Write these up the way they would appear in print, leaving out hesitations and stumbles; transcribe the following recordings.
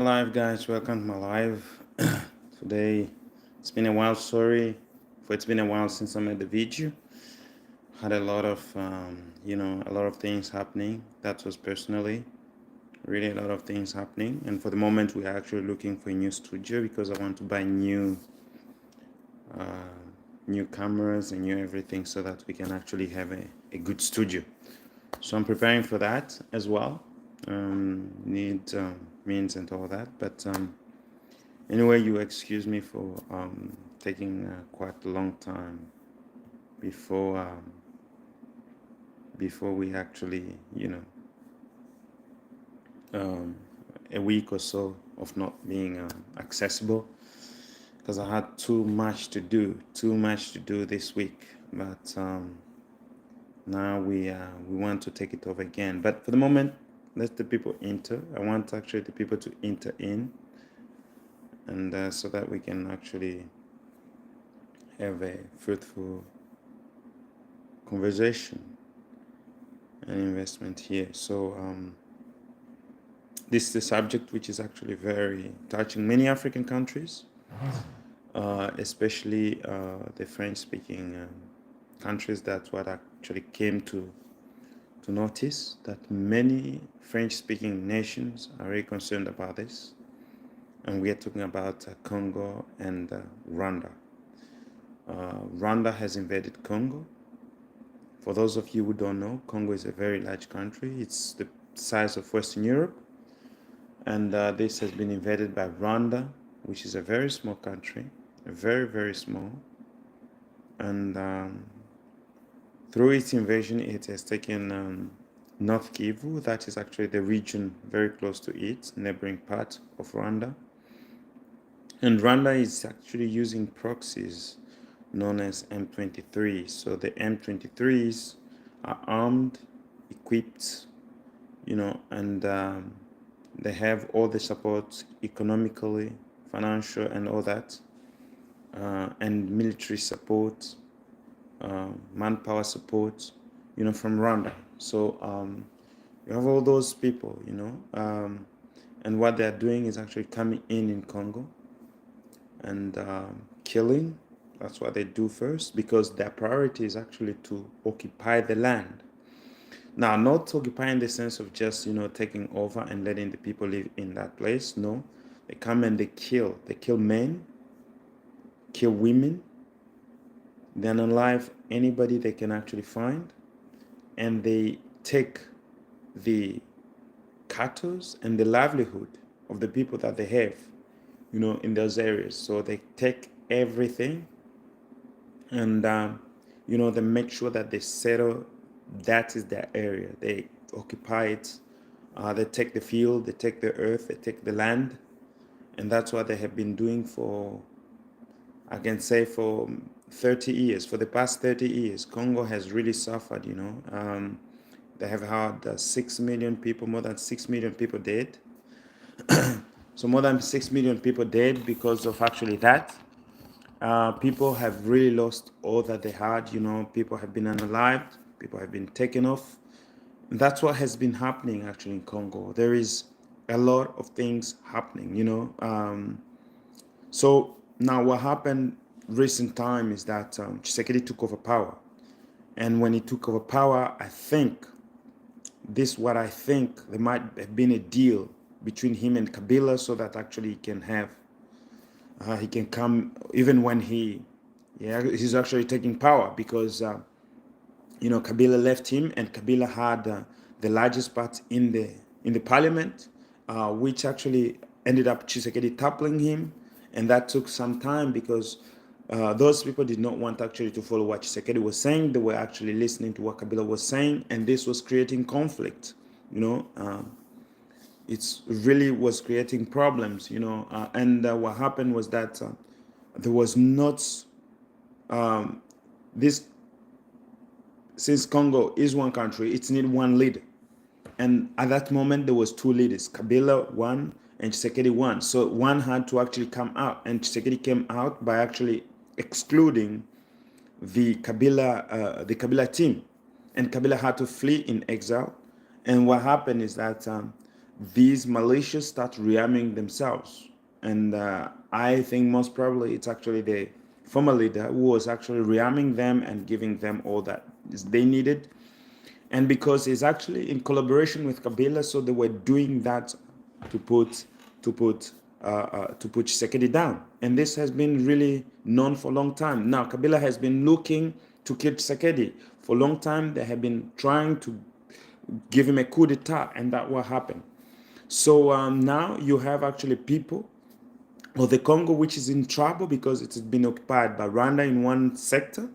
Live, guys, welcome to my live. Today it's been a while. Sorry for it's been a while since I made the video. Had a lot of a lot of things happening. That was personally really a lot of things happening, and for the moment we are actually looking for a new studio because I want to buy new cameras and new everything so that we can actually have a good studio. So I'm preparing for that as well. Need means and all that, but anyway, you excuse me for taking quite a long time before before we actually, a week or so of not being accessible because I had too much to do this week. But now we want to take it over again. But for the moment, let the people enter. I want actually the people to enter in, and so that we can actually have a fruitful conversation and investment here. So this is a subject which is actually very touching many African countries, especially the French-speaking countries. That's what actually came to notice, that many French-speaking nations are very concerned about this. And we are talking about Congo and Rwanda. Rwanda has invaded Congo. For those of you who don't know, Congo is a very large country. It's the size of Western Europe. And this has been invaded by Rwanda, which is a very small country, very, very small. And through its invasion, it has taken North Kivu, that is actually the region very close to it, neighboring part of Rwanda. And Rwanda is actually using proxies known as M23. So the M23s are armed, equipped, and they have all the support economically, financial, and all that, and military support, manpower support, from Rwanda. So you have all those people, and what they're doing is actually coming in Congo and killing. That's what they do first, because their priority is actually to occupy the land. Now, not occupying in the sense of just, taking over and letting the people live in that place. No, they come and they kill. They kill men, kill women, then unalive anybody they can actually find, and they take the cattle and the livelihood of the people that they have, in those areas. So they take everything, and they make sure that they settle. That is their area. They occupy it. They take the field, they take the earth, they take the land, and that's what they have been doing for, I can say, for 30 years. For the past 30 years, Congo has really suffered. They have had 6 million people, more than 6 million people dead. So more than 6 million people dead because of actually that. People have really lost all that they had. People have been unalived, people have been taken off. And that's what has been happening actually in Congo. There is a lot of things happening, So now what happened recent time is that Tshisekedi took over power. And when he took over power, I think there might have been a deal between him and Kabila so that actually he can come even when he's actually taking power, because Kabila left him, and Kabila had the largest part in the parliament, which actually ended up Tshisekedi toppling him, and that took some time because those people did not want actually to follow what Tshisekedi was saying. They were actually listening to what Kabila was saying, and this was creating conflict. It really was creating problems, and what happened was that there was not this. Since Congo is one country, it needed one leader. And at that moment, there was two leaders, Kabila one and Tshisekedi one. So one had to actually come out, and Tshisekedi came out by actually excluding the Kabila team. And Kabila had to flee in exile. And what happened is that these militias start rearming themselves. And I think most probably it's actually the former leader who was actually rearming them and giving them all that they needed. And because he's actually in collaboration with Kabila, so they were doing that to put Tshisekedi down. And this has been really known for a long time. Now Kabila has been looking to kill Tshisekedi for a long time. They have been trying to give him a coup d'etat, and that will happen. So now you have actually people or the Congo, which is in trouble because it has been occupied by Rwanda in one sector,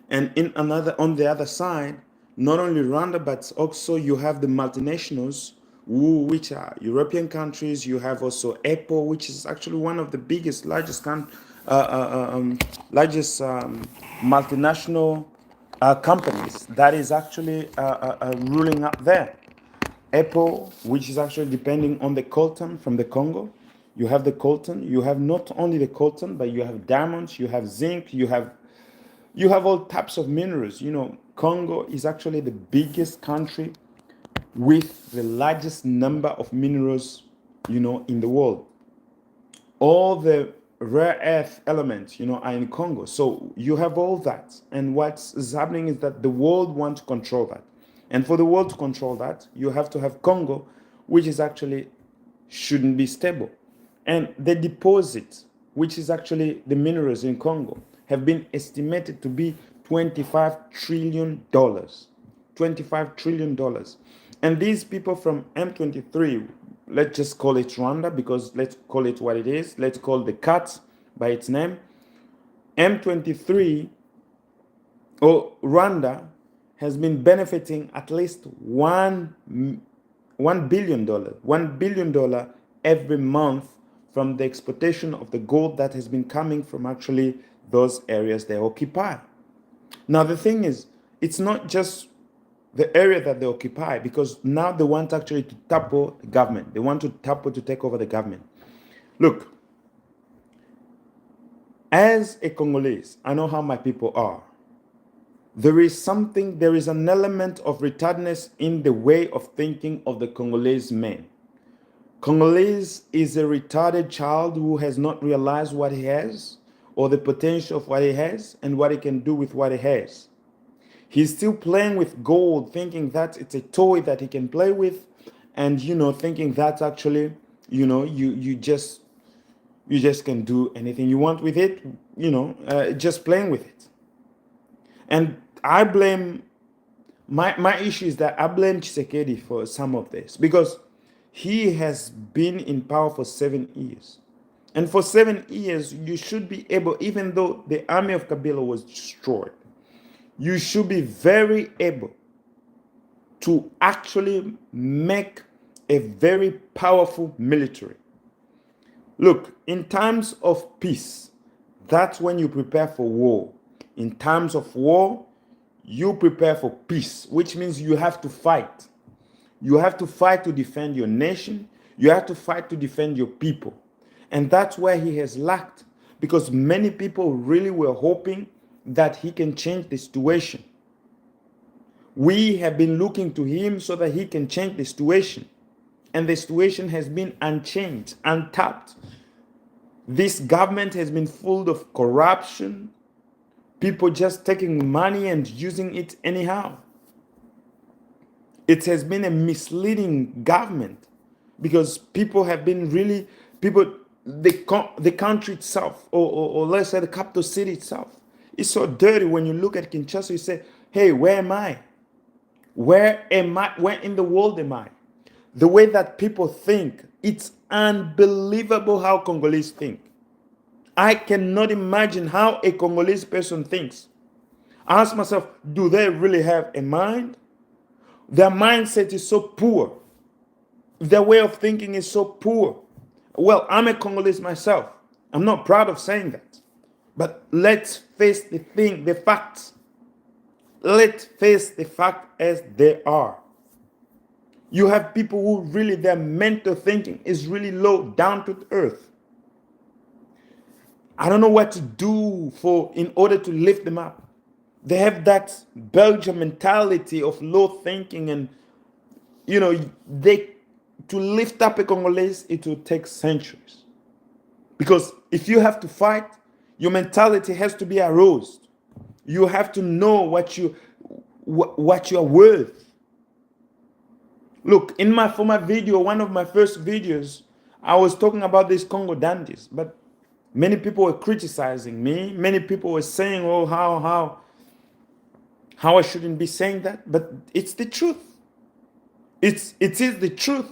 and in another, on the other side, not only Rwanda, but also you have the multinationals, which are European countries. You have also Apple, which is actually one of the biggest, largest multinational companies that is actually ruling up there. Apple, which is actually depending on the coltan from the Congo. You have the coltan. You have not only the coltan, but you have diamonds, you have zinc, you have all types of minerals. You know, Congo is actually the biggest country with the largest number of minerals, you know, in the world. All the rare earth elements, you know, are in Congo. So you have all that. And what's happening is that the world wants to control that. And for the world to control that, you have to have Congo, which is actually shouldn't be stable. And the deposit, which is actually the minerals in Congo, have been estimated to be $25 trillion. $25 trillion. And these people from M23, let's just call it Rwanda, because let's call it what it is. Let's call the cat by its name. M23 or Rwanda has been benefiting at least $1 billion, $1 billion every month from the exploitation of the gold that has been coming from actually those areas they occupy. Now the thing is, it's not just the area that they occupy, because now they want actually to topple the government. They want to topple, to take over the government. Look, as a Congolese, I know how my people are. There is an element of retardedness in the way of thinking of the Congolese man. Congolese is a retarded child who has not realized what he has, or the potential of what he has, and what he can do with what he has. He's still playing with gold, thinking that it's a toy that he can play with, and, you know, thinking that actually, you know, you just can do anything you want with it, you know, just playing with it. And I blame, my issue is that I blame Tshisekedi for some of this, because he has been in power for 7 years. And for 7 years, you should be able, even though the army of Kabila was destroyed, you should be very able to actually make a very powerful military. Look, in times of peace, that's when you prepare for war. In times of war, you prepare for peace, which means you have to fight. You have to fight to defend your nation. You have to fight to defend your people. And that's where he has lacked, because many people really were hoping that he can change the situation. We have been looking to him so that he can change the situation. And the situation has been unchanged, untapped. This government has been full of corruption, people just taking money and using it anyhow. It has been a misleading government, because people have been really, the country itself, or let's say the capital city itself, is so dirty. When you look at Kinshasa, you say, hey, where am I? Where am I? Where in the world am I? The way that people think, it's unbelievable how Congolese think. I cannot imagine how a Congolese person thinks. I ask myself, do they really have a mind? Their mindset is so poor. Their way of thinking is so poor. Well, I'm a Congolese myself. I'm not proud of saying that. But let's face the facts. Let's face the fact as they are. You have people who really, their mental thinking is really low, down to earth. I don't know what to do in order to lift them up. They have that Belgian mentality of low thinking, and, you know, they to lift up a Congolese, it will take centuries. Because if you have to fight, your mentality has to be aroused. You have to know what you are worth. Look, in my former video, one of my first videos, I was talking about these Congo dandies, but many people were criticizing me. Many people were saying, "Oh, how I shouldn't be saying that." But it's the truth. It is the truth.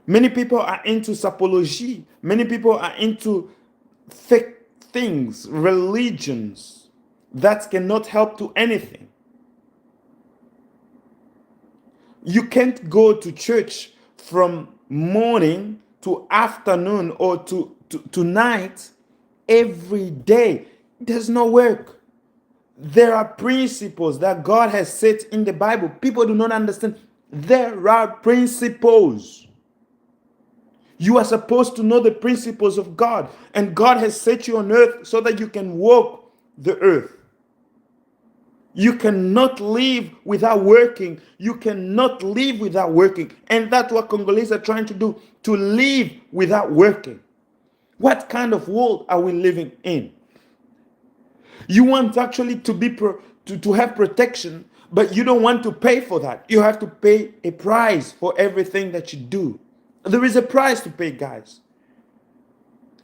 Many people are into sapology. Many people are into fake things, religions that cannot help to anything. You can't go to church from morning to afternoon or to night every day. It does not work. There are principles that God has set in the Bible. People do not understand. There are principles. You are supposed to know the principles of God. And God has set you on earth so that you can walk the earth. You cannot live without working. You cannot live without working. And that's what Congolese are trying to do, to live without working. What kind of world are we living in? You want actually to be to have protection, but you don't want to pay for that. You have to pay a price for everything that you do. There is a price to pay, guys.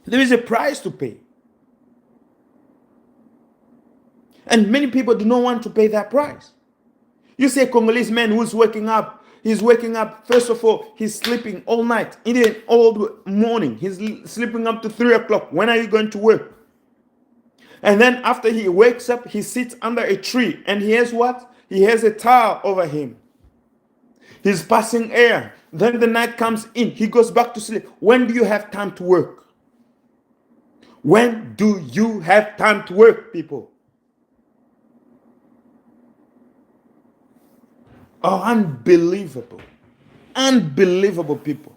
There is a price to pay. And many people do not want to pay that price. You see a Congolese man who's waking up. He's waking up, first of all, he's sleeping all night, even all morning. He's sleeping up to 3 o'clock. When are you going to work? And then after he wakes up, he sits under a tree. And he has what? He has a towel over him. He's passing air. Then the night comes in. He goes back to sleep. When do you have time to work? When do you have time to work, people? Oh, unbelievable. Unbelievable people.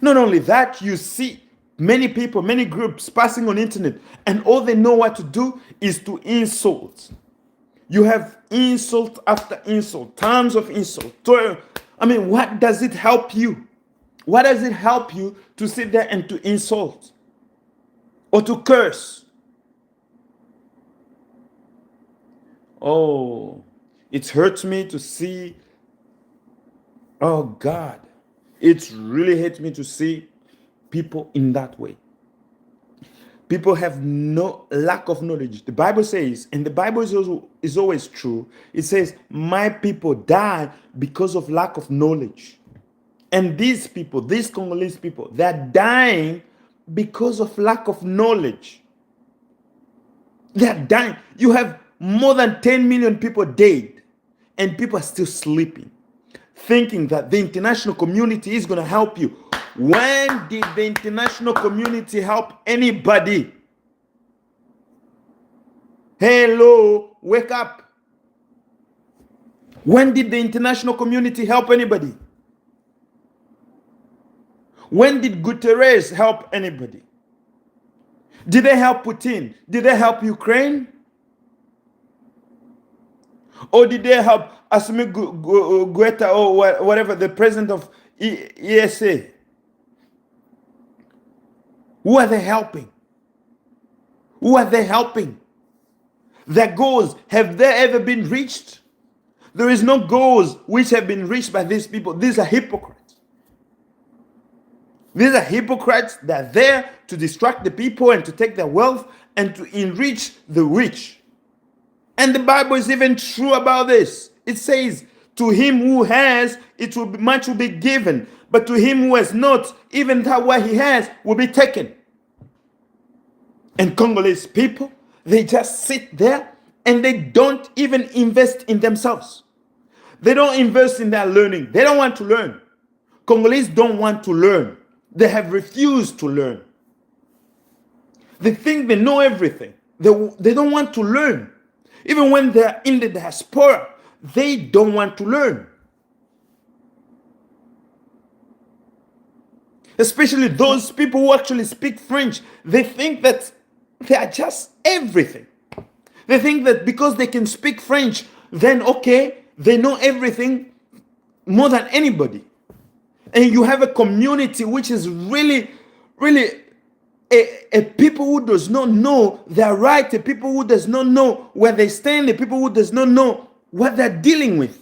Not only that, you see many people, many groups passing on internet, and all they know what to do is to insult. You have insult after insult, tons of insult. I mean, what does it help you? What does it help you to sit there and to insult or to curse? Oh, it hurts me to see. Oh God, it really hurts me to see people in that way. People have no lack of knowledge. The Bible says, and the Bible is always true, it says, my people die because of lack of knowledge. And these people, these Congolese people, they're dying because of lack of knowledge. They're dying. You have more than 10 million people dead, and people are still sleeping, thinking that the international community is going to help you. When did the international community help anybody? Hello, wake up. When did the international community help anybody? When did Guterres help anybody? Did they help Putin? Did they help Ukraine? Or did they help Assimi Goïta or whatever, the president of ESA? Who are they helping? Who are they helping? Their goals, have they ever been reached? There is no goals which have been reached by these people. These are hypocrites. These are hypocrites that are there to distract the people and to take their wealth and to enrich the rich. And the Bible is even true about this. It says, to him who has, much will be given. But to him who has not, even that what he has will be taken. And Congolese people, they just sit there and they don't even invest in themselves. They don't invest in their learning. They don't want to learn. Congolese don't want to learn. They have refused to learn. They think they know everything. They don't want to learn. Even when they're in the diaspora, they don't want to learn. Especially those people who actually speak French, they think that they are just everything. They think that because they can speak French, then okay, They know everything more than anybody. And you have a community which is really, really a people who does not know their right, a people who does not know where they stand, a people who does not know what they're dealing with.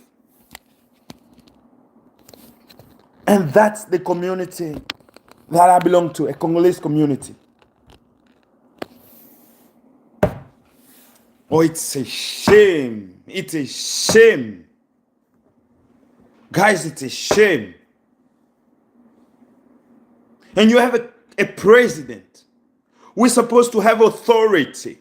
And that's the community that I belong to, a Congolese community. Oh, it's a shame. It's a shame. Guys, it's a shame. And you have a president. We're supposed to have authority.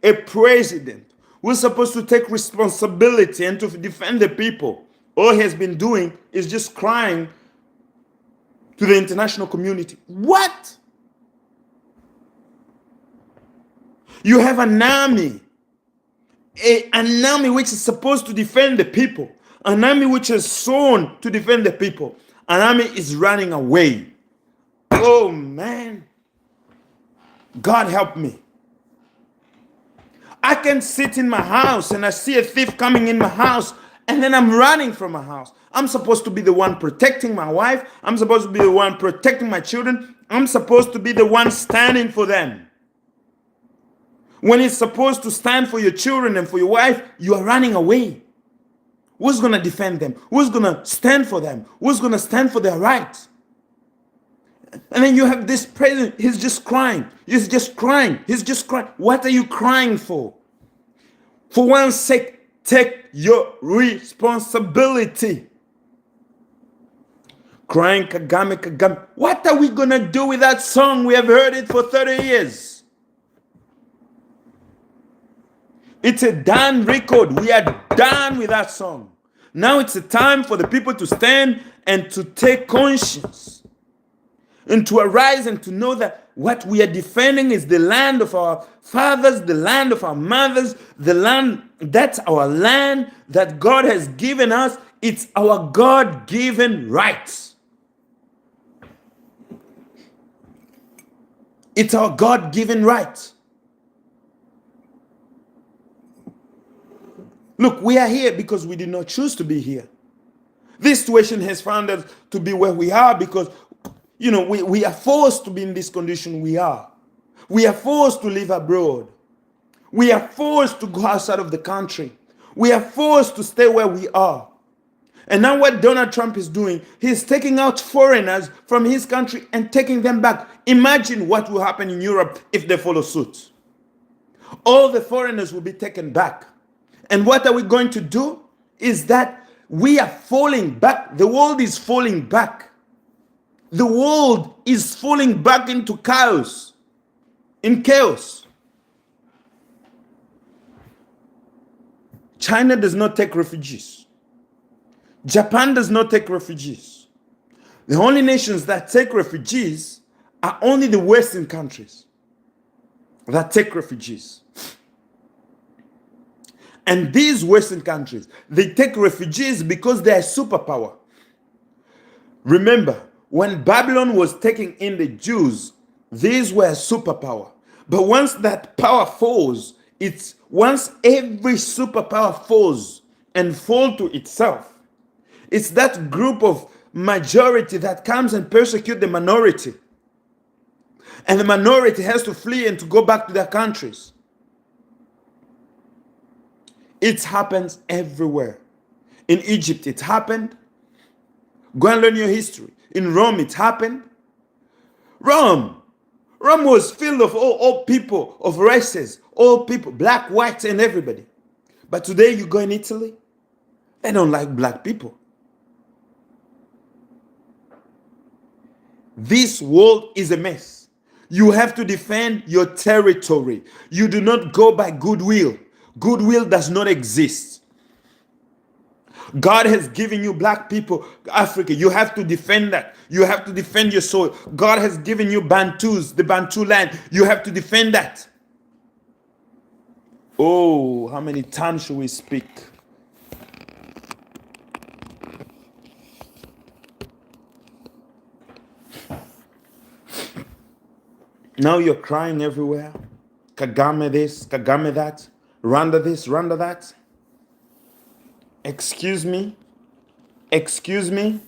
A president. We're supposed to take responsibility and to defend the people. All he has been doing is just crying to the international community. What? You have an army. An army which is supposed to defend the people. An army which is sworn to defend the people. An army is running away. Oh man. God help me. I can sit in my house and I see a thief coming in my house and then I'm running from my house. I'm supposed to be the one protecting my wife. I'm supposed to be the one protecting my children. I'm supposed to be the one standing for them. When it's supposed to stand for your children and for your wife, you are running away. Who's going to defend them? Who's going to stand for them? Who's going to stand for their rights? And then you have this president, he's just crying. He's just crying. He's just crying. What are you crying for? For one's sake, take your responsibility. Crying, Kagame, Kagame. What are we going to do with that song? We have heard it for 30 years. It's a done record. We are done with that song. Now it's a time for the people to stand and to take conscience. And to arise and to know that what we are defending is the land of our fathers, the land of our mothers, the land, that's our land that God has given us. It's our God-given rights. It's our God-given right. Look, we are here because we did not choose to be here. This situation has found us to be where we are because we are forced to be in this condition we are. We are forced to live abroad. We are forced to go outside of the country. We are forced to stay where we are. And now what Donald Trump is doing, he's taking out foreigners from his country and taking them back. Imagine what will happen in Europe if they follow suit. All the foreigners will be taken back. And what are we going to do? Is that we are falling back. The world is falling back. The world is falling back into chaos. In chaos. China does not take refugees. Japan does not take refugees. The only nations that take refugees are only the Western countries that take refugees. And these Western countries, they take refugees because they are superpower. Remember, when Babylon was taking in the Jews, these were superpower. But once that power falls, once every superpower falls and fall to itself, it's that group of majority that comes and persecute the minority. And the minority has to flee and to go back to their countries. It happens everywhere. In Egypt, it happened. Go and learn your history. In Rome, it happened. Rome was filled of all people, of races, all people, black, white, and everybody. But today you go in Italy, they don't like black people. This world is a mess. You have to defend your territory. You do not go by goodwill. Goodwill does not exist. God has given you black people, Africa. You have to defend that. You have to defend your soil. God has given you Bantus, the Bantu land. You have to defend that. Oh, how many times should we speak? Now you're crying everywhere. Kagame this, Kagame that. Rwanda this, Rwanda that. Excuse me? Excuse me?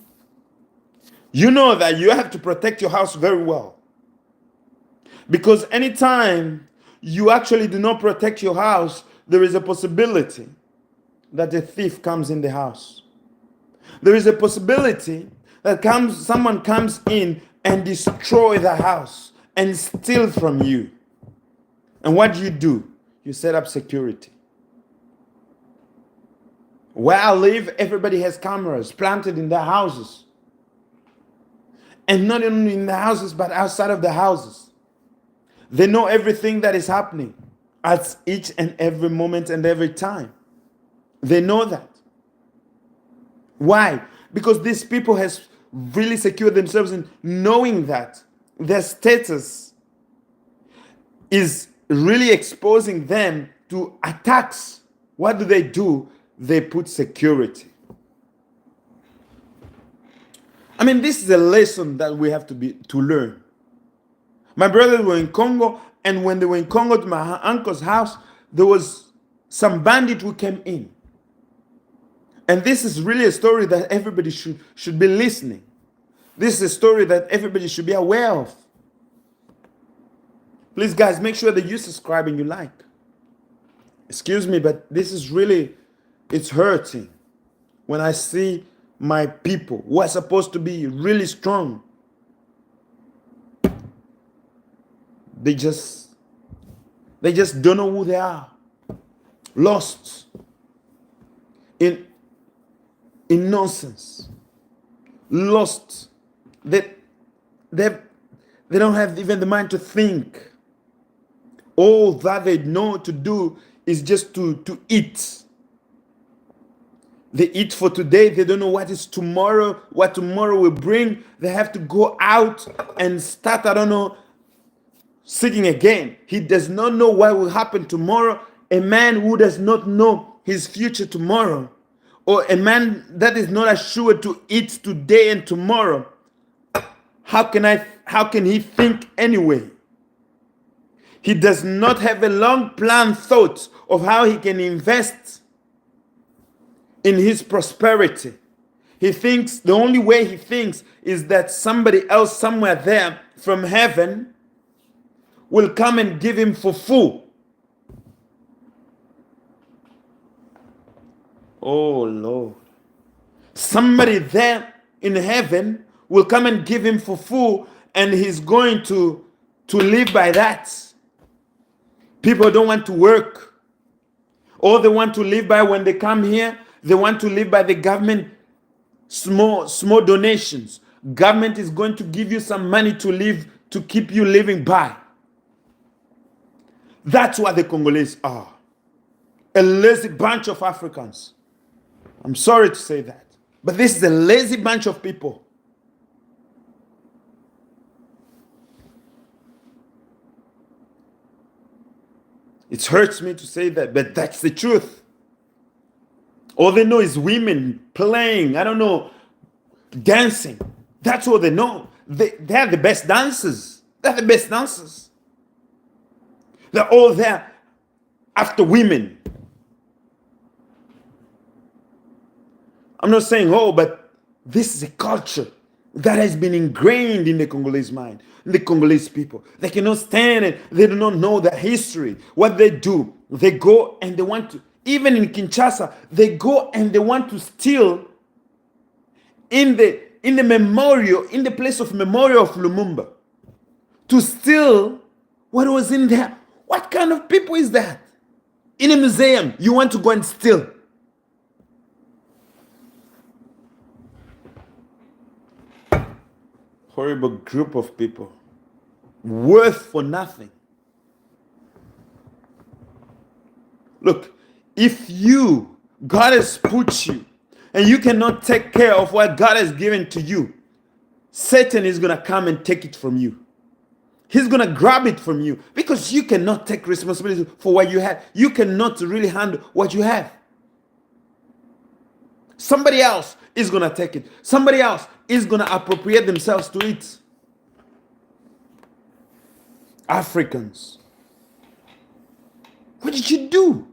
You know that you have to protect your house very well. Because anytime you actually do not protect your house, there is a possibility that a thief comes in the house. There is a possibility that someone comes in and destroy the house and steal from you. And what do? You set up security. Where I live, everybody has cameras planted in their houses. And not only in the houses, but outside of the houses. They know everything that is happening at each and every moment and every time. They know that. Why? Because these people has really secured themselves in knowing that their status is really exposing them to attacks. What do? They put security. I mean, this is a lesson that we have to learn. My brothers were in Congo, and when they were in Congo to my uncle's house, there was some bandit who came in. And this is really a story that everybody should be listening. This is a story that everybody should be aware of. Please, guys, make sure that you subscribe and you like. Excuse me, but this is really, it's hurting when I see my people who are supposed to be really strong. They just don't know who they are. Lost in nonsense. Lost. They don't have even the mind to think. All that they know to do is just to eat. They eat for today. They don't know what is tomorrow, what tomorrow will bring. They have to go out and start, I don't know, seeking again. He does not know what will happen tomorrow. A man who does not know his future tomorrow, or a man that is not assured to eat today and tomorrow, how can he think anyway? He does not have a long plan thought of how he can invest in his prosperity. He thinks, the only way he thinks is that somebody else somewhere there from heaven will come and give him fufu. Oh Lord. Somebody there in heaven will come and give him fufu, and he's going to live by that. People don't want to work. All they want to live by when they come here, they want to live by the government small donations. Government is going to give you some money to live, to keep you living by. That's what the Congolese are. A lazy bunch of Africans. I'm sorry to say that. But this is a lazy bunch of people. It hurts me to say that, but that's the truth. All they know is women playing, I don't know, dancing. That's all they know. They're the best dancers. They're the best dancers. They're all there after women. I'm not saying, but this is a culture that has been ingrained in the Congolese mind, in the Congolese people. They cannot stand it. They do not know their history. What they do, they go and they want to, even in Kinshasa, they go and they want to steal in the memorial, in the place of memorial of Lumumba, to steal what was in there. What kind of people is that? In a museum, you want to go and steal. Horrible group of people, worth for nothing. Look, if God has put you, and you cannot take care of what God has given to you, Satan is going to come and take it from you. He's going to grab it from you because you cannot take responsibility for what you have. You cannot really handle what you have. Somebody else is going to take it. Somebody else is going to appropriate themselves to it. Africans, what did you do?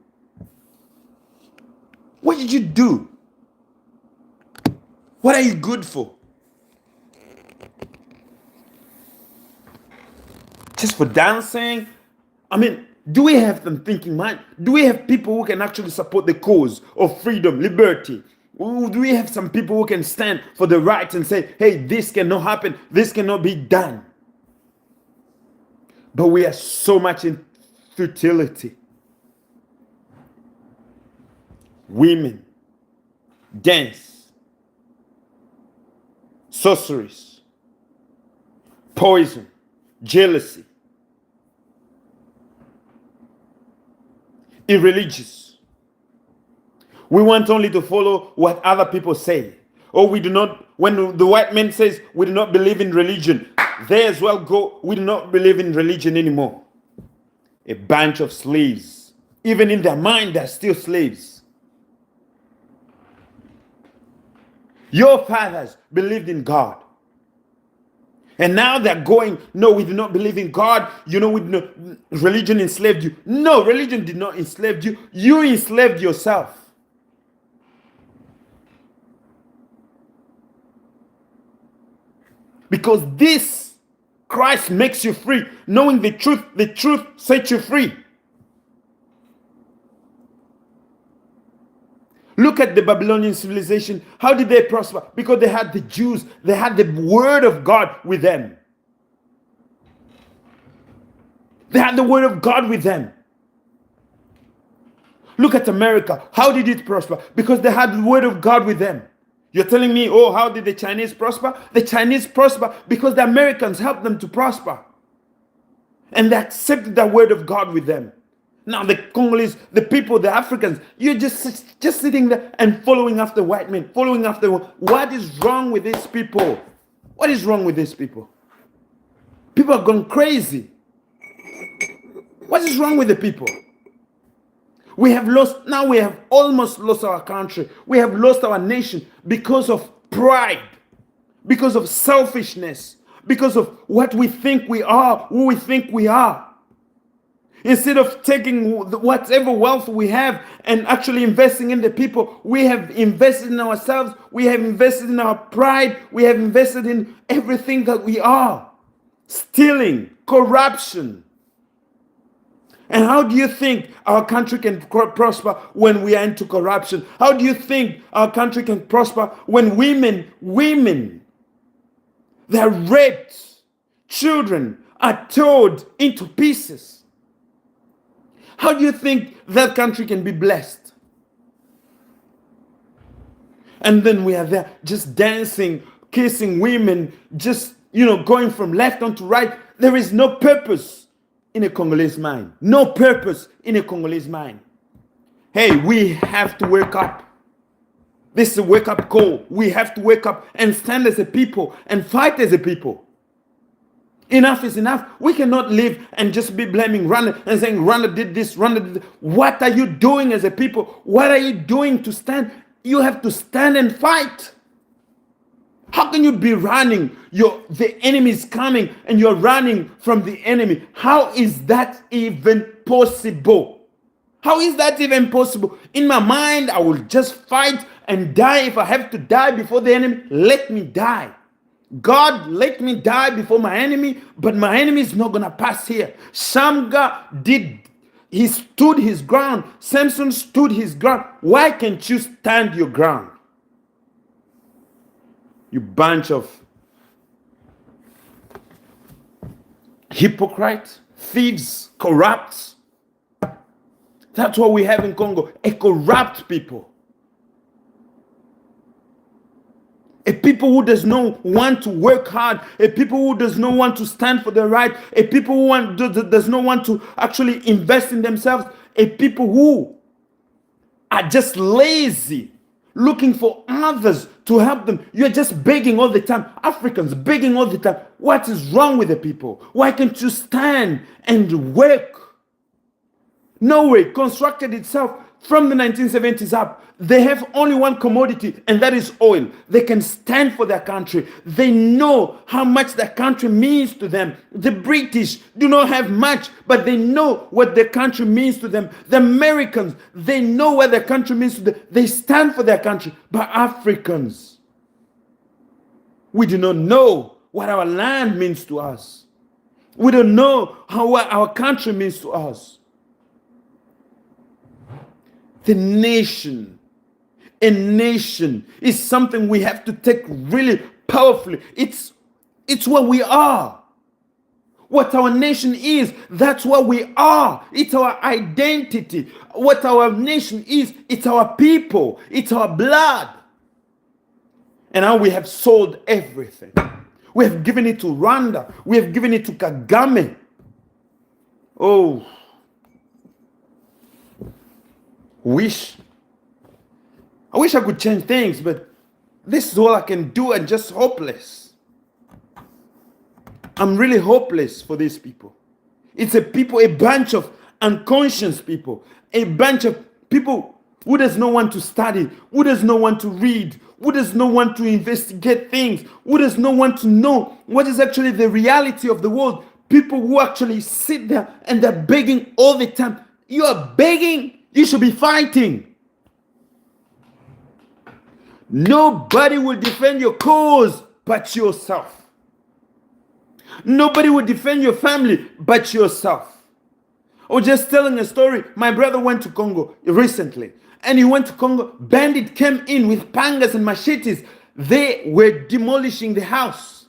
What did you do? What are you good for? Just for dancing? I mean, do we have them thinking mind? Do we have people who can actually support the cause of freedom, liberty? Do we have some people who can stand for the rights and say, hey, this cannot happen, this cannot be done? But we are so much in futility. Women, dance, sorceries, poison, jealousy, irreligious. We want only to follow what other people say. Or we do not, when the white man says we do not believe in religion, they as well go, we do not believe in religion anymore. A bunch of slaves. Even in their mind, they're still slaves. Your fathers believed in God. And now they're going, no, we do not believe in God. You know, religion enslaved you. No, religion did not enslave you. You enslaved yourself. Because this Christ makes you free. Knowing the truth sets you free. Look at the Babylonian civilization. How did they prosper? Because they had the Jews. They had the word of God with them. They had the word of God with them. Look at America. How did it prosper? Because they had the word of God with them. You're telling me, oh, how did the Chinese prosper? The Chinese prosper because the Americans helped them to prosper. And they accepted the word of God with them. Now the Congolese, the people, the Africans, you're just sitting there and following after white men, following after. What is wrong with these people? What is wrong with these people? People are gone crazy. What is wrong with the people? We have lost, now we have almost lost our country. We have lost our nation because of pride, because of selfishness, because of what we think we are, who we think we are. Instead of taking whatever wealth we have and actually investing in the people, we have invested in ourselves, we have invested in our pride, we have invested in everything that we are. Stealing, corruption. And how do you think our country can prosper when we are into corruption? How do you think our country can prosper when women, they're raped, children are torn into pieces? How do you think that country can be blessed? And then we are there just dancing, kissing women, just, going from left on to right. There is no purpose in a Congolese mind. No purpose in a Congolese mind. Hey, we have to wake up. This is a wake-up call. We have to wake up and stand as a people and fight as a people. Enough is enough. We cannot live and just be blaming Rwanda and saying Rwanda did this, Rwanda did that. What are you doing as a people? What are you doing to stand? You have to stand and fight. How can you be running? The enemy is coming and you're running from the enemy. How is that even possible? How is that even possible? In my mind, I will just fight and die. If I have to die before the enemy, let me die. God, let me die before my enemy, but my enemy is not going to pass here. Shamga he stood his ground. Samson stood his ground. Why can't you stand your ground? You bunch of hypocrites, thieves, corrupts. That's what we have in Congo, a corrupt people. A people who does not want to work hard, a people who does not want to stand for the right, a people who does not want to actually invest in themselves, a people who are just lazy, looking for others to help them. You're just begging all the time. Africans begging all the time. What is wrong with the people? Why can't you stand and work? Norway constructed itself from the 1970s up. They have only one commodity, and that is oil. They can stand for their country. They know how much their country means to them. The British do not have much, but they know what their country means to them. The Americans, they know what their country means to them. They stand for their country. But Africans, We do not know what our land means to us. We don't know what our country means to us. The nation, a nation is something we have to take really powerfully. It's what we are. What our nation is, that's what we are. It's our identity. What our nation is, it's our people. It's our blood. And now we have sold everything. We have given it to Rwanda. We have given it to Kagame. Oh. I wish I could change things, but this is all I can do and just hopeless. I'm really hopeless for these people. It's a bunch of unconscious people, a bunch of people who does not want to study, who does not want to read, who does not want to investigate things, who does not want to know what is actually the reality of the world. People who actually sit there and they're begging all the time. You are begging, you should be fighting. Nobody will defend your cause but yourself. Nobody will defend your family but yourself. I was just telling a story. My brother went to Congo recently. And he went to Congo. Bandits came in with pangas and machetes. They were demolishing the house.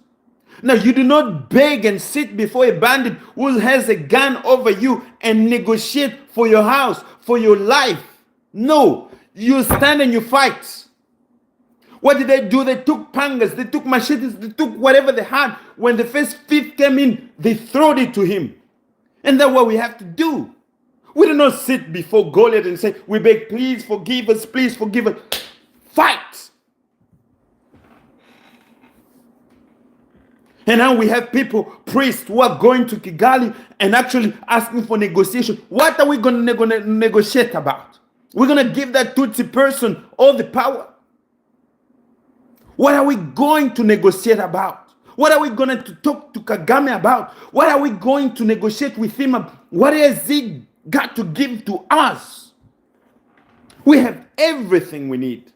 Now, you do not beg and sit before a bandit who has a gun over you and negotiate for your house, for your life. No, you stand and you fight. What did they do? They took pangas, they took machetes, they took whatever they had. When the first thief came in, they threw it to him. And that's what we have to do. We do not sit before Goliath and say, we beg, please forgive us, please forgive us. Fight. And now we have people, priests, who are going to Kigali and actually asking for negotiation. What are we going to negotiate about? We're going to give that Tutsi person all the power. What are we going to negotiate about? What are we going to talk to Kagame about? What are we going to negotiate with him about? What has he got to give to us? We have everything we need.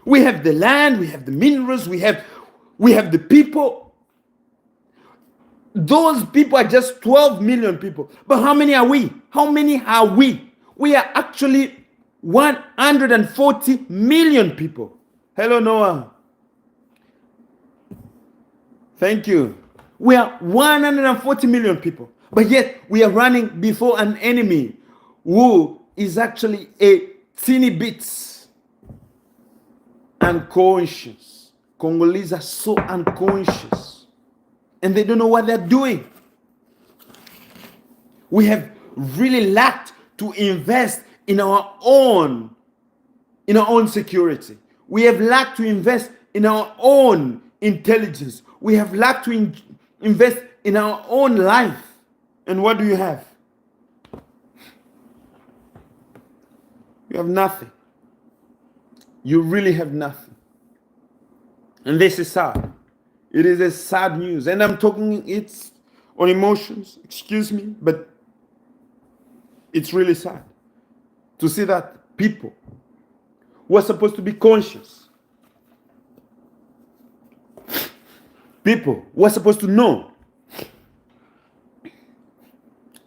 We have the land, we have the minerals, we have the people. Those people are just 12 million people. But how many are we? How many are we? We are actually 140 million people. Hello, Noah. Thank you. We are 140 million people. But yet we are running before an enemy who is actually a teeny bit unconscious. Congolese are so unconscious. And they don't know what they're doing. We have really lacked to invest in our own security. We have lacked to invest in our own intelligence. We have lacked to invest in our own life. And what do you have? You have nothing. You really have nothing. And this is sad. It is a sad news. And I'm talking it's on emotions. Excuse me. But it's really sad to see that people who are supposed to be conscious, people who are supposed to know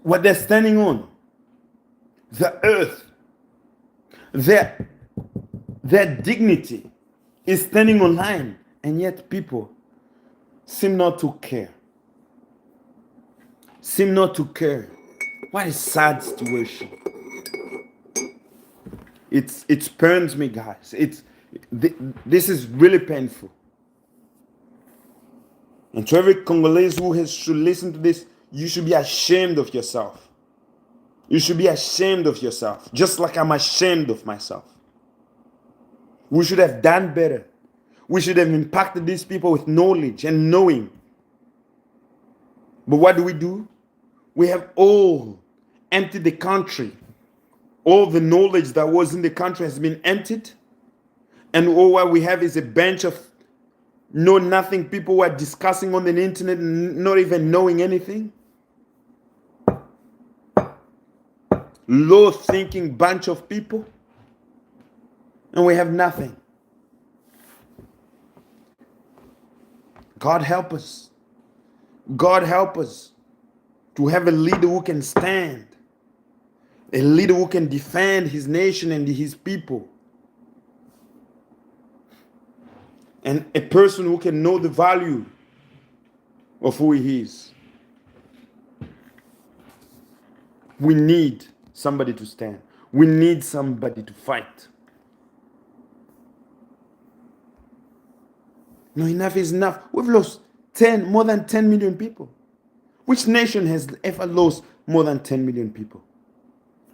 what they're standing on, the earth, their dignity is standing on line, and yet people seem not to care. Seem not to care. What a sad situation. It burns me, guys. This is really painful. And to every Congolese who should listen to this, you should be ashamed of yourself. You should be ashamed of yourself, just like I'm ashamed of myself. We should have done better. We should have impacted these people with knowledge and knowing. But what do? We have all emptied the country. All the knowledge that was in the country has been emptied. And all what we have is a bunch of know-nothing people who are discussing on the internet and not even knowing anything. Low-thinking bunch of people. And we have nothing. God help us. God help us to have a leader who can stand, a leader who can defend his nation and his people, and a person who can know the value of who he is. We need somebody to stand. We need somebody to fight. No, enough is enough. We've lost more than 10 million people. Which nation has ever lost more than 10 million people?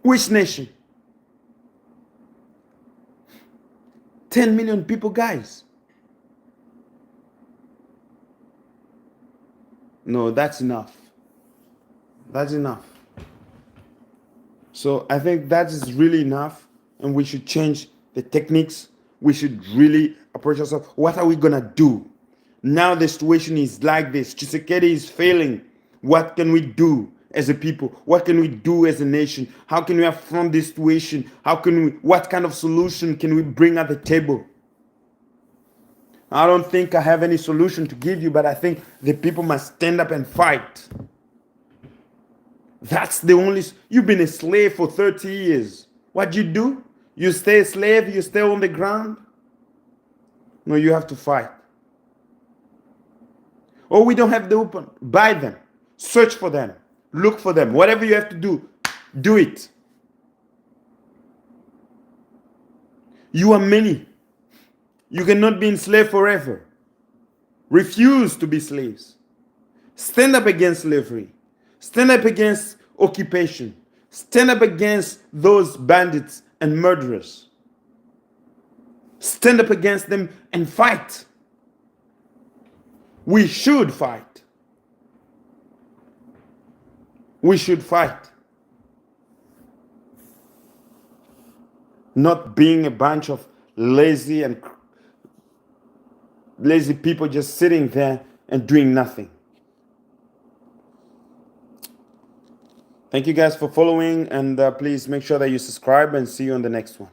Which nation? 10 million people, guys. No, that's enough. That's enough. So I think that is really enough, and we should change the techniques. We should really approach ourselves. What are we going to do? Now the situation is like this. Tshisekedi is failing. What can we do as a people? What can we do as a nation? How can we affront this situation? What kind of solution can we bring at the table? I don't think I have any solution to give you, but I think the people must stand up and fight. That's the only... You've been a slave for 30 years. What you do? You stay a slave? You stay on the ground? No, you have to fight. Oh, we don't have the open. Buy them. Search for them. Look for them. Whatever you have to do, do it. You are many. You cannot be enslaved forever. Refuse to be slaves. Stand up against slavery. Stand up against occupation. Stand up against those bandits and murderers. Stand up against them and fight. We should fight. We should fight. Not being a bunch of lazy people just sitting there and doing nothing. Thank you guys for following, and please make sure that you subscribe, and see you on the next one.